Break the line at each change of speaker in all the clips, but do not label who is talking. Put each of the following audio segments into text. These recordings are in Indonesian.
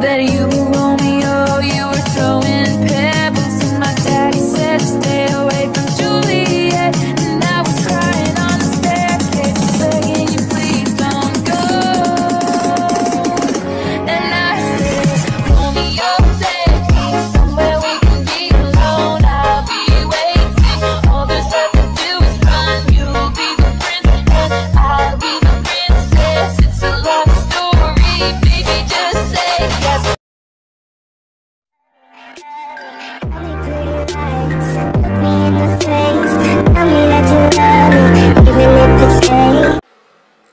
That you, Romeo, you were throwing pebbles, and my daddy said stay away from Juliet, and I was crying on the staircase, begging you please don't go. And I said, Romeo said he's somewhere we can be alone. I'll be waiting. All there's left to do is run. You'll be the prince and I'll be the princess. It's a love story, baby. Just say yes.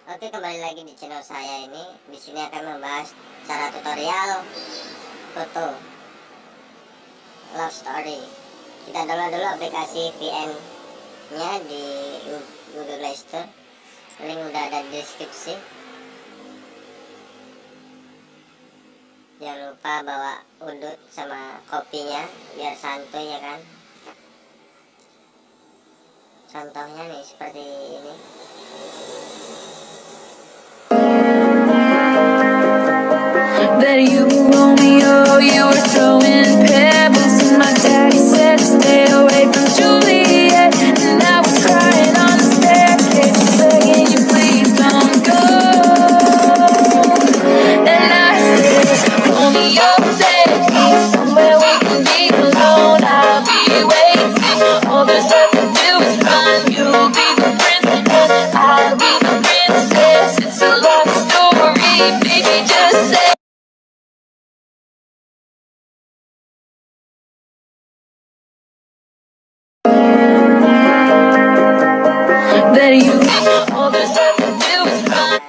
Oke, kembali lagi di channel saya ini. Di sini akan membahas cara tutorial foto Lovestory. Kita download dulu aplikasi VN-nya di Google Play Store. Link udah ada di deskripsi. Jangan lupa bawa udut sama kopinya biar santuy ya kan. Contohnya nih seperti ini.
That you, Romeo, you were throwing pebbles, and my daddy said stay away from Juliet, and I was crying on the staircase, begging you please don't go. And I said, Romeo said he's somewhere we can be alone. I'll be waiting. All there's left to do is run. You'll be the prince and I'll be the princess. It's a love story, baby. Just say. That you, all there's left to do is run.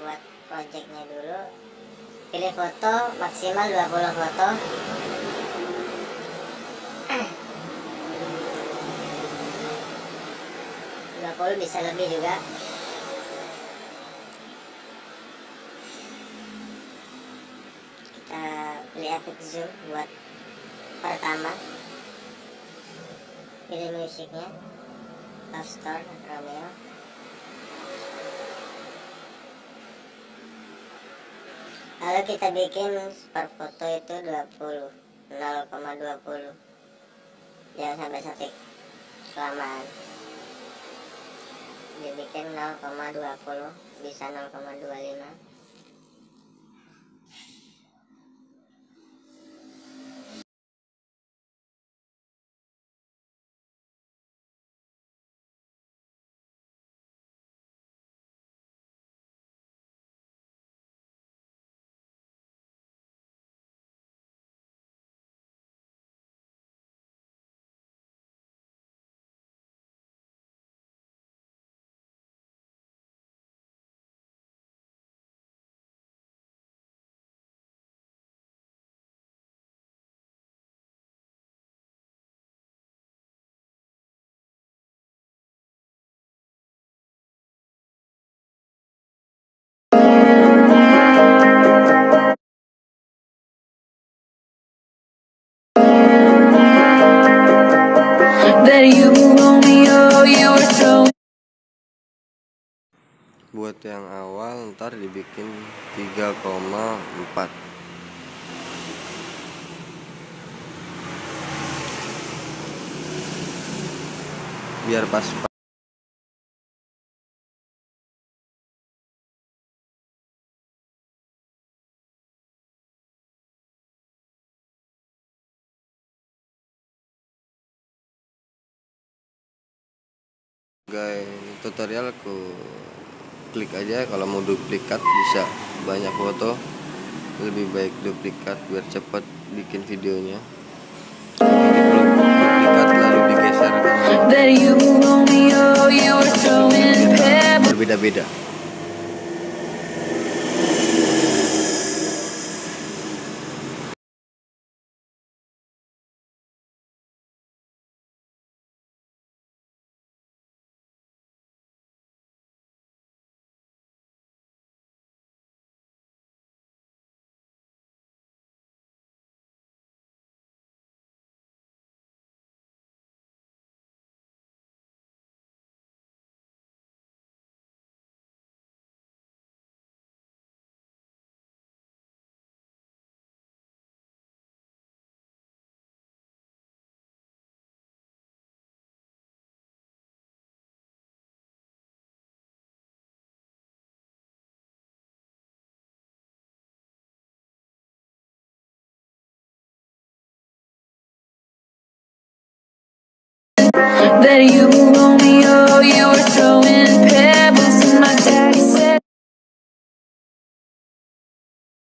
Buat projectnya dulu, pilih foto maksimal 20 foto. Bisa lebih juga. Kita pilih efek zoom buat pertama. Pilih musiknya Lovestory Romeo. Lalu kita bikin per foto itu 20, 0,20. Jangan sampai statik kelamaan. Dibikin 0,20, bisa 0,25.
That you, Romeo, you were throwing.
Buat yang awal ntar dibikin 3,4. Biar pas. Guys, tutorial aku klik aja. Kalau mau duplikat bisa banyak foto, lebih baik duplikat biar cepat bikin videonya. Duplikat lalu digeser berbeda-beda.
that you, Romeo, you were